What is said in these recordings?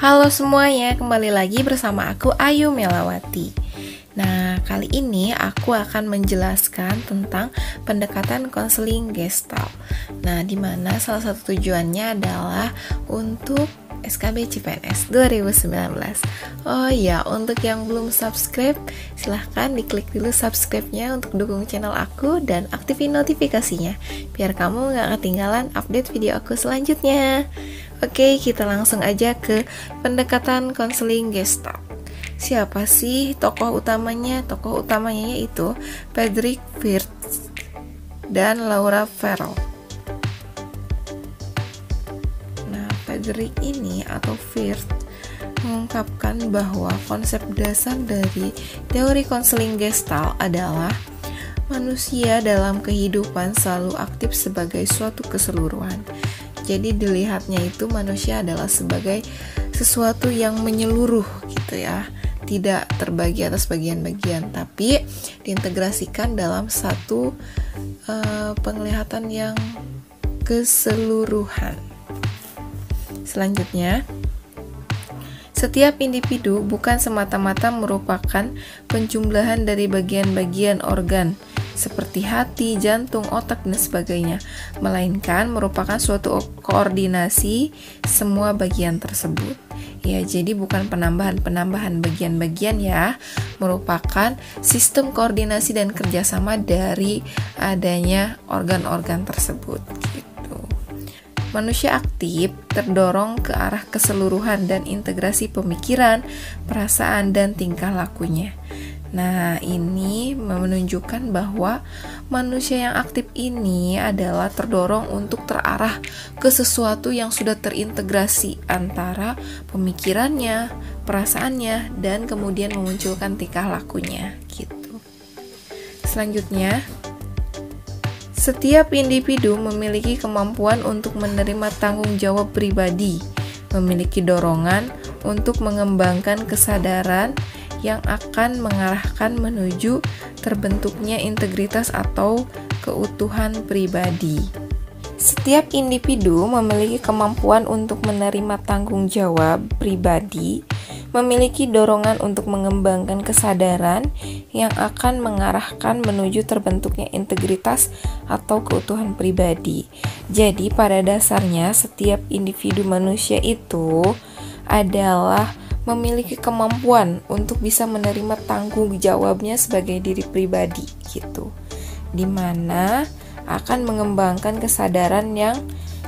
Halo semuanya, kembali lagi bersama aku Ayu Melawati. Nah, kali ini aku akan menjelaskan tentang pendekatan konseling Gestalt. Nah, dimana salah satu tujuannya adalah untuk SKB CPNS 2019. Oh ya, untuk yang belum subscribe, silahkan diklik dulu subscribe-nya untuk dukung channel aku dan aktifin notifikasinya, biar kamu gak ketinggalan update video aku selanjutnya. Oke, kita langsung aja ke pendekatan konseling Gestalt. Siapa sih tokoh utamanya? Tokoh utamanya yaitu Patrick Wirtz dan Laura Farrell. Nah, Patrick ini atau Wirtz mengungkapkan bahwa konsep dasar dari teori konseling Gestalt adalah manusia dalam kehidupan selalu aktif sebagai suatu keseluruhan. Jadi dilihatnya itu manusia adalah sebagai sesuatu yang menyeluruh gitu ya, tidak terbagi atas bagian-bagian, tapi diintegrasikan dalam satu penglihatan yang keseluruhan. Selanjutnya, setiap individu bukan semata-mata merupakan penjumlahan dari bagian-bagian organ seperti hati, jantung, otak, dan sebagainya, melainkan merupakan suatu koordinasi semua bagian tersebut. Ya, jadi bukan penambahan bagian-bagian ya, merupakan sistem koordinasi dan kerjasama dari adanya organ-organ tersebut gitu. Manusia aktif terdorong ke arah keseluruhan dan integrasi pemikiran, perasaan, dan tingkah lakunya. Nah, ini menunjukkan bahwa manusia yang aktif ini adalah terdorong untuk terarah ke sesuatu yang sudah terintegrasi antara pemikirannya, perasaannya, dan kemudian memunculkan tingkah lakunya gitu. Selanjutnya, setiap individu memiliki kemampuan untuk menerima tanggung jawab pribadi, memiliki dorongan untuk mengembangkan kesadaran yang akan mengarahkan menuju terbentuknya integritas atau keutuhan pribadi. Setiap individu memiliki kemampuan untuk menerima tanggung jawab pribadi, memiliki dorongan untuk mengembangkan kesadaran yang akan mengarahkan menuju terbentuknya integritas atau keutuhan pribadi. Jadi pada dasarnya setiap individu manusia itu adalah memiliki kemampuan untuk bisa menerima tanggung jawabnya sebagai diri pribadi gitu, dimana akan mengembangkan kesadaran yang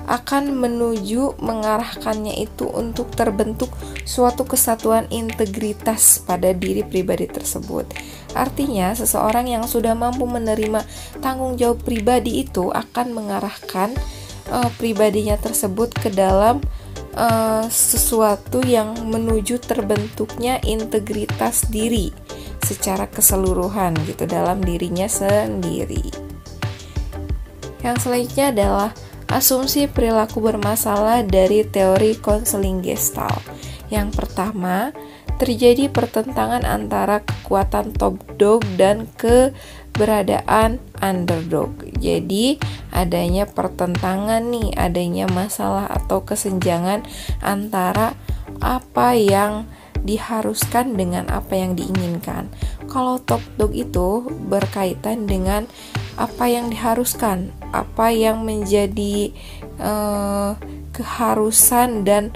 akan menuju mengarahkannya itu untuk terbentuk suatu kesatuan integritas pada diri pribadi tersebut. Artinya seseorang yang sudah mampu menerima tanggung jawab pribadi itu akan mengarahkan pribadinya tersebut ke dalam sesuatu yang menuju terbentuknya integritas diri secara keseluruhan gitu dalam dirinya sendiri. Yang selanjutnya adalah asumsi perilaku bermasalah dari teori konseling Gestalt. Yang pertama, terjadi pertentangan antara kekuatan top dog dan keberadaan underdog. Jadi adanya pertentangan nih, adanya masalah atau kesenjangan antara apa yang diharuskan dengan apa yang diinginkan. Kalau top dog itu berkaitan dengan apa yang diharuskan, apa yang menjadi keharusan dan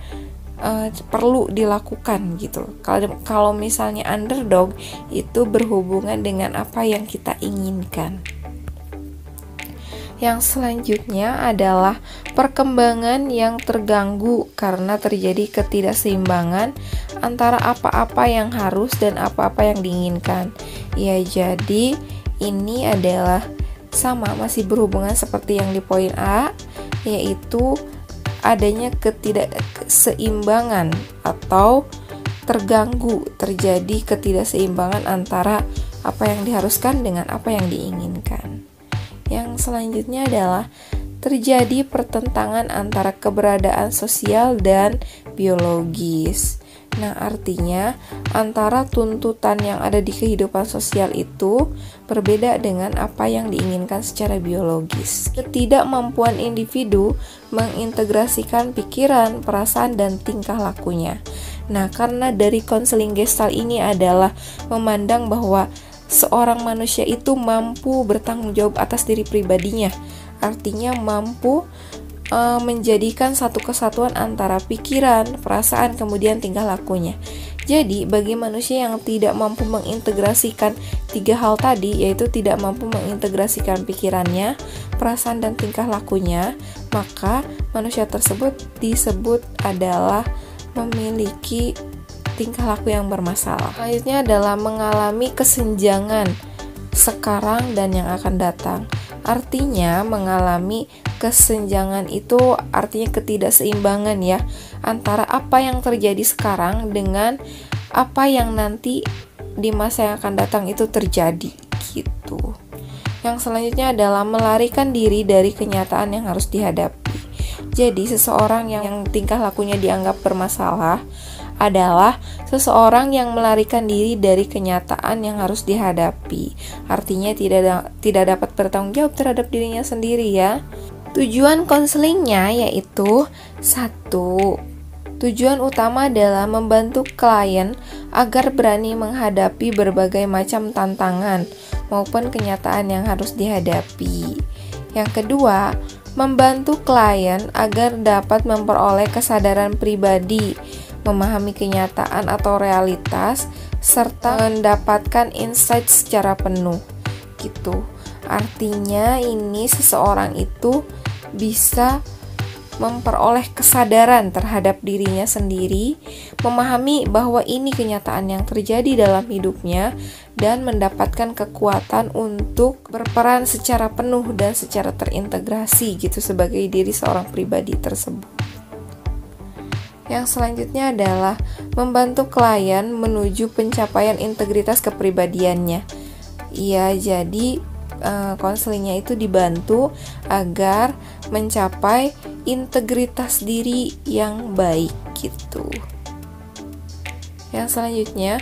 perlu dilakukan gitu. Kalau misalnya underdog itu berhubungan dengan apa yang kita inginkan. Yang selanjutnya adalah perkembangan yang terganggu karena terjadi ketidakseimbangan antara apa-apa yang harus dan apa-apa yang diinginkan. Ya, jadi ini adalah sama, masih berhubungan seperti yang di poin A, yaitu adanya ketidakseimbangan atau terjadi ketidakseimbangan antara apa yang diharuskan dengan apa yang diinginkan. Yang selanjutnya adalah terjadi pertentangan antara keberadaan sosial dan biologis. Nah, artinya antara tuntutan yang ada di kehidupan sosial itu berbeda dengan apa yang diinginkan secara biologis. Ketidakmampuan individu mengintegrasikan pikiran, perasaan, dan tingkah lakunya. Nah, karena dari konseling Gestalt ini adalah memandang bahwa seorang manusia itu mampu bertanggung jawab atas diri pribadinya, artinya mampu menjadikan satu kesatuan antara pikiran, perasaan, kemudian tingkah lakunya. Jadi, bagi manusia yang tidak mampu mengintegrasikan tiga hal tadi, yaitu tidak mampu mengintegrasikan pikirannya, perasaan, dan tingkah lakunya, maka manusia tersebut disebut adalah memiliki tingkah laku yang bermasalah. Selanjutnya adalah mengalami kesenjangan sekarang dan yang akan datang. Artinya mengalami kesenjangan itu artinya ketidakseimbangan ya, antara apa yang terjadi sekarang dengan apa yang nanti di masa yang akan datang itu terjadi gitu. Yang selanjutnya adalah melarikan diri dari kenyataan yang harus dihadapi. Jadi seseorang yang tingkah lakunya dianggap bermasalah adalah seseorang yang melarikan diri dari kenyataan yang harus dihadapi. Artinya tidak dapat bertanggung jawab terhadap dirinya sendiri ya. Tujuan konselingnya yaitu 1. Tujuan utama adalah membantu klien agar berani menghadapi berbagai macam tantangan maupun kenyataan yang harus dihadapi. Yang kedua, membantu klien agar dapat memperoleh kesadaran pribadi, memahami kenyataan atau realitas, serta mendapatkan insight secara penuh gitu. Artinya ini seseorang itu bisa memperoleh kesadaran terhadap dirinya sendiri, memahami bahwa ini kenyataan yang terjadi dalam hidupnya, dan mendapatkan kekuatan untuk berperan secara penuh dan secara terintegrasi gitu sebagai diri seorang pribadi tersebut. Yang selanjutnya adalah membantu klien menuju pencapaian integritas kepribadiannya. Ya, jadi konselingnya itu dibantu agar mencapai integritas diri yang baik gitu. Yang selanjutnya,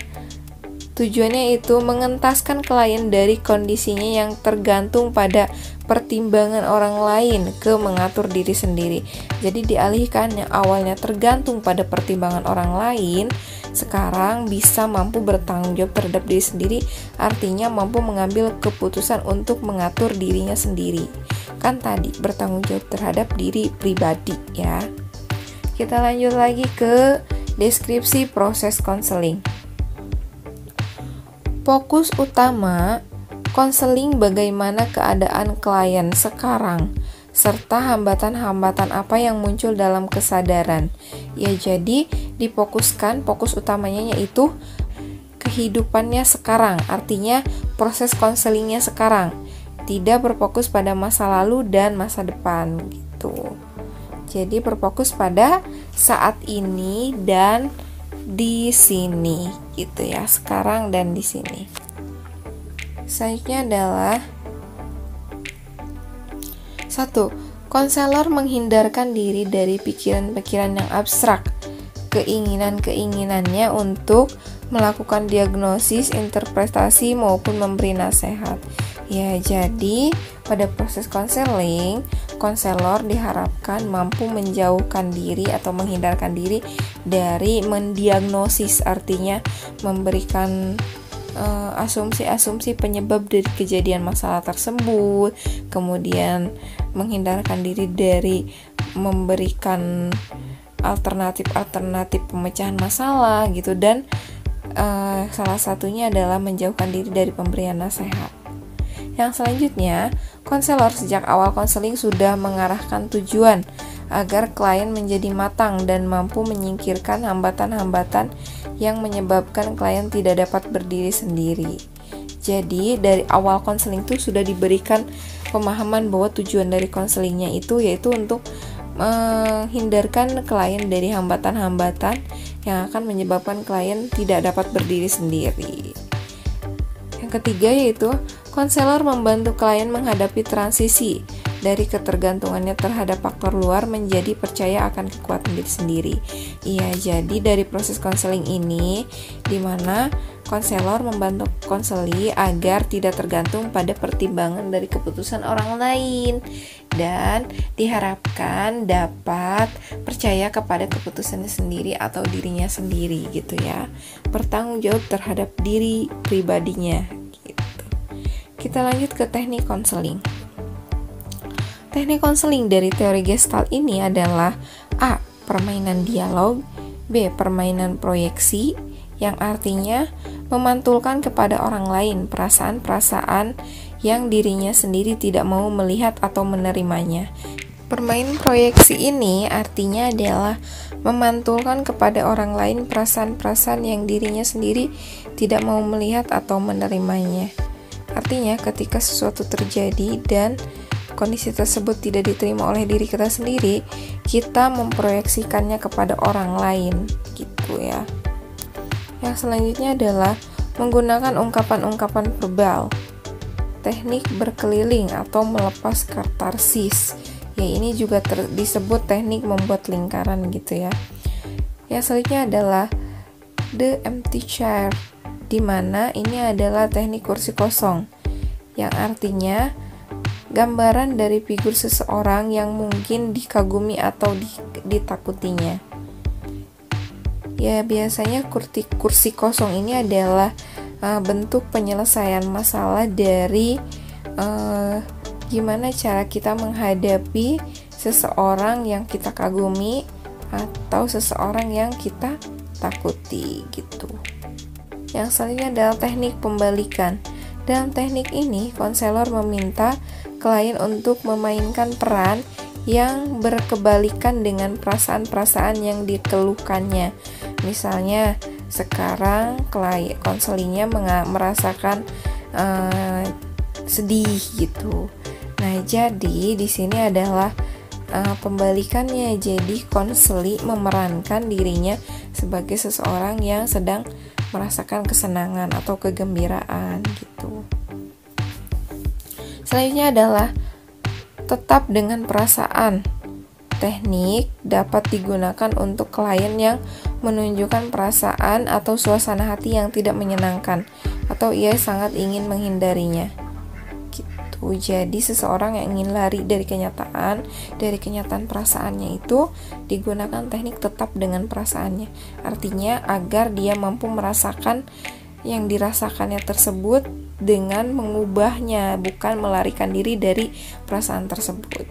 tujuannya itu mengentaskan klien dari kondisinya yang tergantung pada pertimbangan orang lain ke mengatur diri sendiri. Jadi dialihkan yang awalnya tergantung pada pertimbangan orang lain, sekarang bisa mampu bertanggung jawab terhadap diri sendiri, artinya mampu mengambil keputusan untuk mengatur dirinya sendiri. Kan tadi bertanggung jawab terhadap diri pribadi ya. Kita lanjut lagi ke deskripsi proses konseling. Fokus utama konseling bagaimana keadaan klien sekarang, serta hambatan-hambatan apa yang muncul dalam kesadaran. Ya, jadi difokuskan, fokus utamanya yaitu kehidupannya sekarang, artinya proses konselingnya sekarang. Tidak berfokus pada masa lalu dan masa depan gitu. Jadi berfokus pada saat ini dan di sini gitu ya, sekarang dan di sini. Selanjutnya adalah 1. Konselor menghindarkan diri dari pikiran-pikiran yang abstrak, keinginan-keinginannya untuk melakukan diagnosis, interpretasi maupun memberi nasihat. Ya, jadi pada proses konseling, konselor diharapkan mampu menjauhkan diri atau menghindarkan diri dari mendiagnosis, artinya memberikan asumsi-asumsi penyebab dari kejadian masalah tersebut, kemudian menghindarkan diri dari memberikan alternatif pemecahan masalah gitu, dan salah satunya adalah menjauhkan diri dari pemberian nasihat. Yang selanjutnya, konselor sejak awal konseling sudah mengarahkan tujuan agar klien menjadi matang dan mampu menyingkirkan hambatan-hambatan yang menyebabkan klien tidak dapat berdiri sendiri. Jadi dari awal konseling itu sudah diberikan pemahaman bahwa tujuan dari konselingnya itu yaitu untuk menghindarkan klien dari hambatan-hambatan yang akan menyebabkan klien tidak dapat berdiri sendiri. Yang ketiga yaitu konselor membantu klien menghadapi transisi dari ketergantungannya terhadap faktor luar menjadi percaya akan kekuatan diri sendiri. Iya, jadi dari proses konseling ini dimana konselor membantu konseli agar tidak tergantung pada pertimbangan dari keputusan orang lain dan diharapkan dapat percaya kepada keputusannya sendiri atau dirinya sendiri gitu ya, bertanggung jawab terhadap diri pribadinya gitu. Kita lanjut ke teknik konseling. Teknik konseling dari teori Gestalt ini adalah A. Permainan dialog, B. Permainan proyeksi, yang artinya memantulkan kepada orang lain perasaan-perasaan yang dirinya sendiri tidak mau melihat atau menerimanya. Permainan proyeksi ini artinya adalah memantulkan kepada orang lain perasaan-perasaan yang dirinya sendiri tidak mau melihat atau menerimanya. Artinya ketika sesuatu terjadi dan kondisi tersebut tidak diterima oleh diri kita sendiri, kita memproyeksikannya kepada orang lain gitu ya. Yang selanjutnya adalah menggunakan ungkapan-ungkapan verbal. Teknik berkeliling atau melepas katarsis. Ya, ini juga disebut teknik membuat lingkaran gitu ya. Yang selanjutnya adalah the empty chair, di mana ini adalah teknik kursi kosong, yang artinya gambaran dari figur seseorang yang mungkin dikagumi atau ditakutinya. Ya, biasanya kursi kosong ini adalah bentuk penyelesaian masalah dari gimana cara kita menghadapi seseorang yang kita kagumi atau seseorang yang kita takuti gitu. Yang selanjutnya adalah teknik pembalikan. Dalam teknik ini, konselor meminta klien untuk memainkan peran yang berkebalikan dengan perasaan-perasaan yang dikeluhkannya. Misalnya, sekarang klien konselingnya merasakan sedih gitu. Nah, jadi di sini adalah pembalikannya. Jadi konseli memerankan dirinya sebagai seseorang yang sedang merasakan kesenangan atau kegembiraan gitu. Selanjutnya adalah tetap dengan perasaan. Teknik dapat digunakan untuk klien yang menunjukkan perasaan atau suasana hati yang tidak menyenangkan atau ia sangat ingin menghindarinya. Gitu. Jadi seseorang yang ingin lari dari kenyataan perasaannya itu digunakan teknik tetap dengan perasaannya. Artinya agar dia mampu merasakan yang dirasakannya tersebut dengan mengubahnya, bukan melarikan diri dari perasaan tersebut.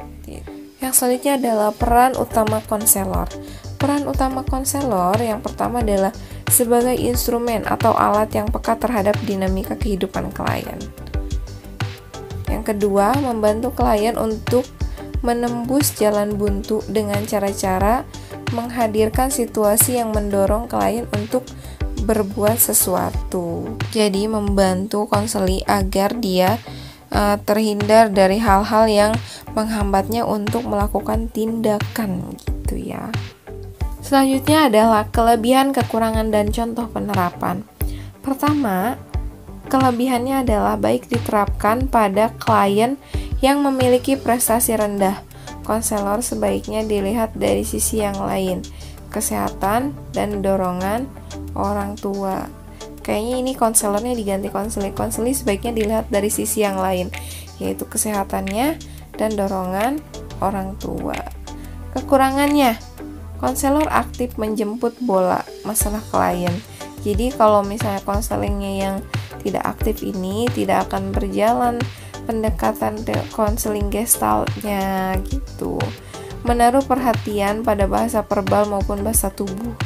Yang selanjutnya adalah peran utama konselor. Peran utama konselor yang pertama adalah sebagai instrumen atau alat yang peka terhadap dinamika kehidupan klien. Yang kedua, membantu klien untuk menembus jalan buntu dengan cara-cara menghadirkan situasi yang mendorong klien untuk berbuat sesuatu. Jadi membantu konseli agar dia terhindar dari hal-hal yang menghambatnya untuk melakukan tindakan gitu ya. Selanjutnya adalah kelebihan, kekurangan, dan contoh penerapan. Pertama, kelebihannya adalah baik diterapkan pada klien yang memiliki prestasi rendah. Konselor sebaiknya dilihat dari sisi yang lain, kesehatan dan dorongan orang tua. Kayaknya ini konselornya diganti konseli sebaiknya dilihat dari sisi yang lain, yaitu kesehatannya dan dorongan orang tua. Kekurangannya, konselor aktif menjemput bola masalah klien. Jadi kalau misalnya konselingnya yang tidak aktif ini tidak akan berjalan pendekatan konseling gestaltnya gitu. Menaruh perhatian pada bahasa verbal maupun bahasa tubuh.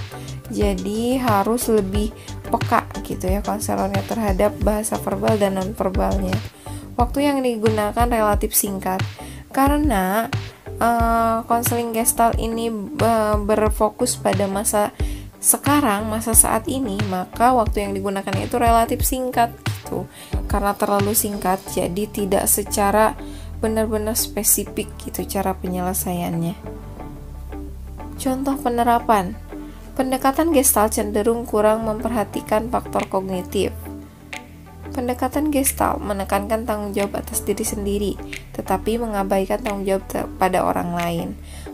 Jadi harus lebih peka gitu ya konselornya terhadap bahasa verbal dan non verbalnya. Waktu yang digunakan relatif singkat karena konseling gestalt ini berfokus pada masa sekarang, masa saat ini, maka waktu yang digunakan itu relatif singkat gitu. Karena terlalu singkat, jadi tidak secara benar-benar spesifik gitu cara penyelesaiannya. Contoh penerapan. Pendekatan gestalt cenderung kurang memperhatikan faktor kognitif. Pendekatan Gestalt menekankan tanggung jawab atas diri sendiri, tetapi mengabaikan tanggung jawab pada orang lain.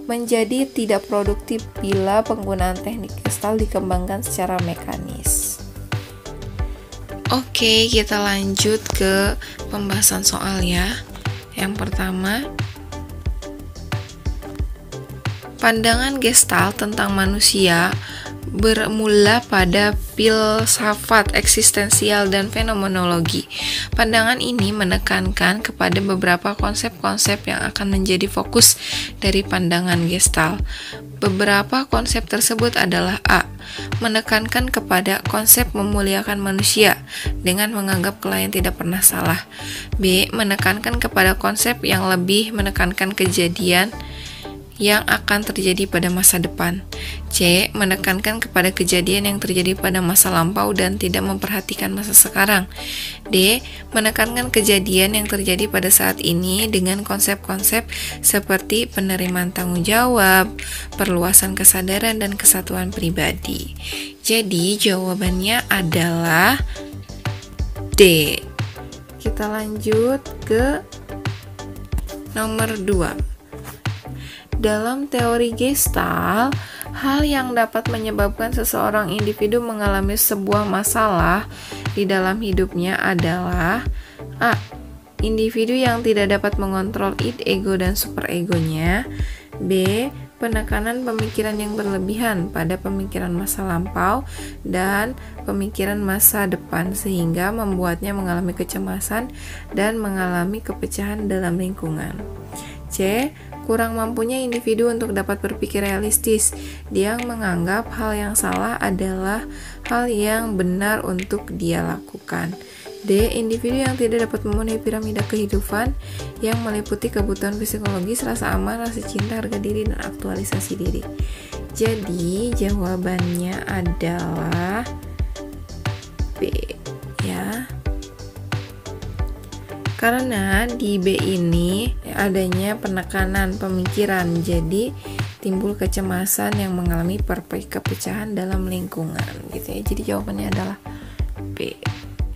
Menjadi tidak produktif bila penggunaan teknik Gestalt dikembangkan secara mekanis. Oke, kita lanjut ke pembahasan soal ya. Yang pertama, pandangan Gestalt tentang manusia bermula pada filsafat eksistensial dan fenomenologi. Pandangan ini menekankan kepada beberapa konsep-konsep yang akan menjadi fokus dari pandangan Gestalt. Beberapa konsep tersebut adalah A. Menekankan kepada konsep memuliakan manusia dengan menganggap klien tidak pernah salah. B. Menekankan kepada konsep yang lebih menekankan kejadian yang akan terjadi pada masa depan. C. Menekankan kepada kejadian yang terjadi pada masa lampau dan tidak memperhatikan masa sekarang. D. Menekankan kejadian yang terjadi pada saat ini dengan konsep-konsep seperti penerimaan tanggung jawab, perluasan kesadaran, dan kesatuan pribadi. Jadi jawabannya adalah D. Kita lanjut ke nomor 2. Dalam teori Gestalt, hal yang dapat menyebabkan seseorang individu mengalami sebuah masalah di dalam hidupnya adalah A. Individu yang tidak dapat mengontrol id, ego, dan superegonya. B. Penekanan pemikiran yang berlebihan pada pemikiran masa lampau dan pemikiran masa depan sehingga membuatnya mengalami kecemasan dan mengalami kepecahan dalam lingkungan. C. Kurang mampunya individu untuk dapat berpikir realistis. Dia menganggap hal yang salah adalah hal yang benar untuk dia lakukan. D. Individu yang tidak dapat memenuhi piramida kehidupan yang meliputi kebutuhan psikologis, rasa aman, rasa cinta, harga diri, dan aktualisasi diri. Jadi jawabannya adalah B ya. Karena di B ini adanya penekanan pemikiran, jadi timbul kecemasan yang mengalami kepecahan dalam lingkungan gitu ya. Jadi jawabannya adalah B.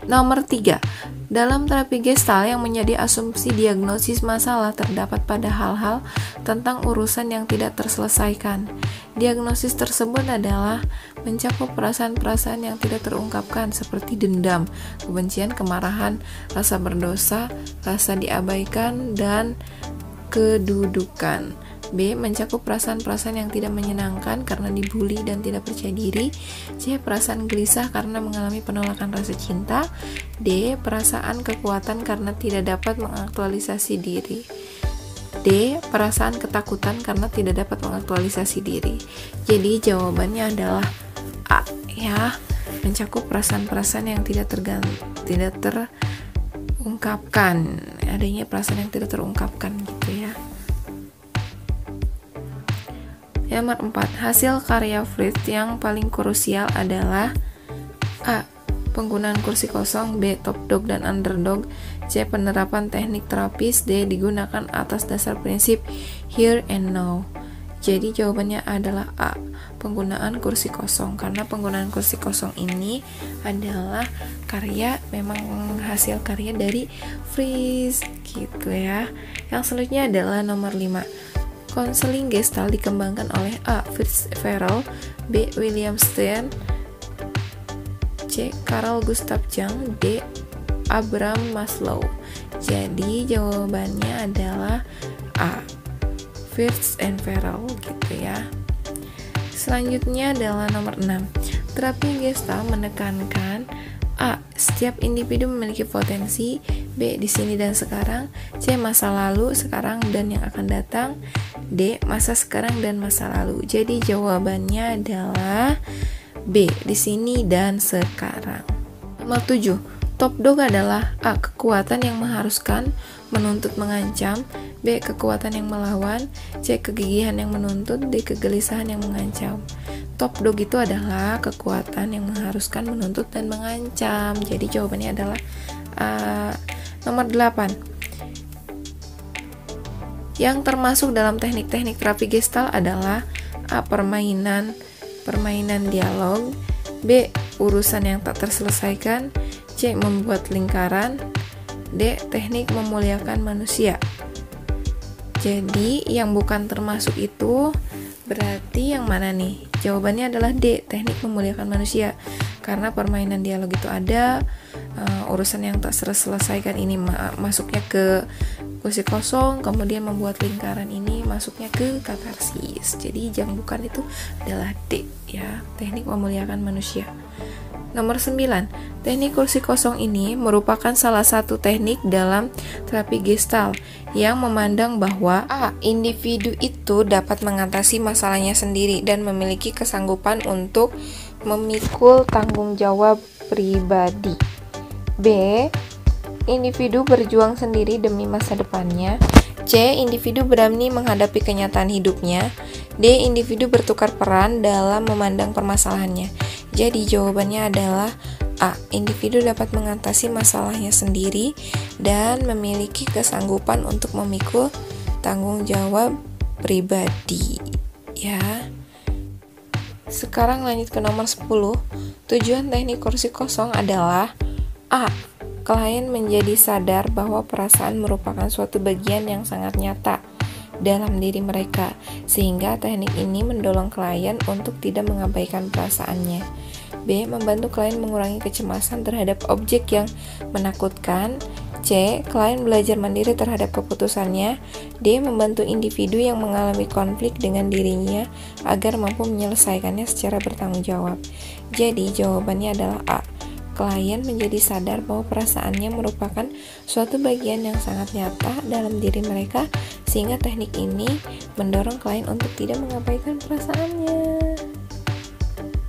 Nomor 3. Dalam terapi Gestalt yang menjadi asumsi diagnosis masalah terdapat pada hal-hal tentang urusan yang tidak terselesaikan. Diagnosis tersebut adalah mencakup perasaan-perasaan yang tidak terungkapkan seperti dendam, kebencian, kemarahan, rasa berdosa, rasa diabaikan, dan kedudukan. B. Mencakup perasaan-perasaan yang tidak menyenangkan karena dibully dan tidak percaya diri. C. Perasaan gelisah karena mengalami penolakan rasa cinta. D. Perasaan kekuatan karena tidak dapat mengaktualisasi diri. D. Perasaan ketakutan karena tidak dapat mengaktualisasi diri. Jadi jawabannya adalah A ya. Mencakup perasaan-perasaan yang tidak terungkapkan. Adanya perasaan yang tidak terungkapkan gitu ya. Nomor 4. Hasil karya Freud yang paling krusial adalah A. Penggunaan kursi kosong. B. Top dog dan underdog. C. Penerapan teknik terapis. D. Digunakan atas dasar prinsip here and now. Jadi jawabannya adalah A. Penggunaan kursi kosong. Karena penggunaan kursi kosong ini adalah memang hasil karya dari Freud gitu ya. Yang selanjutnya adalah nomor 5. Konseling Gestalt dikembangkan oleh A. Fritz Perls, B. William Stein, C. Carl Gustav Jung, D. Abraham Maslow. Jadi jawabannya adalah A. Fritz and Perls gitu ya. Selanjutnya adalah nomor 6. Terapi Gestalt menekankan A. Setiap individu memiliki potensi. B. Di sini dan sekarang. C. Masa lalu, sekarang, dan yang akan datang. D. Masa sekarang dan masa lalu. Jadi jawabannya adalah B. Di sini dan sekarang. Nomor 7. Top dog adalah A. Kekuatan yang mengharuskan, menuntut, mengancam. B. Kekuatan yang melawan. C. Kegigihan yang menuntut. D. Kegelisahan yang mengancam. Top dog itu adalah kekuatan yang mengharuskan, menuntut, dan mengancam. Jadi jawabannya adalah nomor 8. Yang termasuk dalam teknik-teknik terapi Gestalt adalah A. Permainan dialog. B. Urusan yang tak terselesaikan. C. Membuat lingkaran. D. Teknik memuliakan manusia. Jadi yang bukan termasuk itu berarti yang mana nih? Jawabannya adalah D. Teknik memuliakan manusia. Karena permainan dialog itu ada, urusan yang tak selesaikan ini masuknya ke kursi kosong, kemudian membuat lingkaran ini masuknya ke katarsis. Jadi yang bukan itu adalah D, ya, teknik memuliakan manusia. Nomor 9, teknik kursi kosong ini merupakan salah satu teknik dalam terapi Gestalt yang memandang bahwa A. Individu itu dapat mengatasi masalahnya sendiri dan memiliki kesanggupan untuk memikul tanggung jawab pribadi. B. Individu berjuang sendiri demi masa depannya. C. Individu berani menghadapi kenyataan hidupnya. D. Individu bertukar peran dalam memandang permasalahannya. Jadi jawabannya adalah A. Individu dapat mengatasi masalahnya sendiri dan memiliki kesanggupan untuk memikul tanggung jawab pribadi. Ya. Sekarang lanjut ke nomor 10. Tujuan teknik kursi kosong adalah A. Klien menjadi sadar bahwa perasaan merupakan suatu bagian yang sangat nyata dalam diri mereka, sehingga teknik ini mendorong klien untuk tidak mengabaikan perasaannya. B. Membantu klien mengurangi kecemasan terhadap objek yang menakutkan. C. Klien belajar mandiri terhadap keputusannya. D. Membantu individu yang mengalami konflik dengan dirinya agar mampu menyelesaikannya secara bertanggung jawab. Jadi jawabannya adalah A. Klien menjadi sadar bahwa perasaannya merupakan suatu bagian yang sangat nyata dalam diri mereka, sehingga teknik ini mendorong klien untuk tidak mengabaikan perasaannya.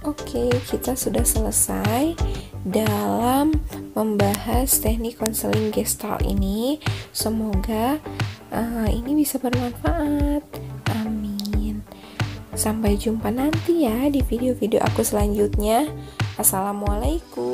Oke, kita sudah selesai dalam membahas teknik konseling Gestalt ini. Semoga ini bisa bermanfaat. Amin. Sampai jumpa nanti ya di video-video aku selanjutnya. Assalamualaikum.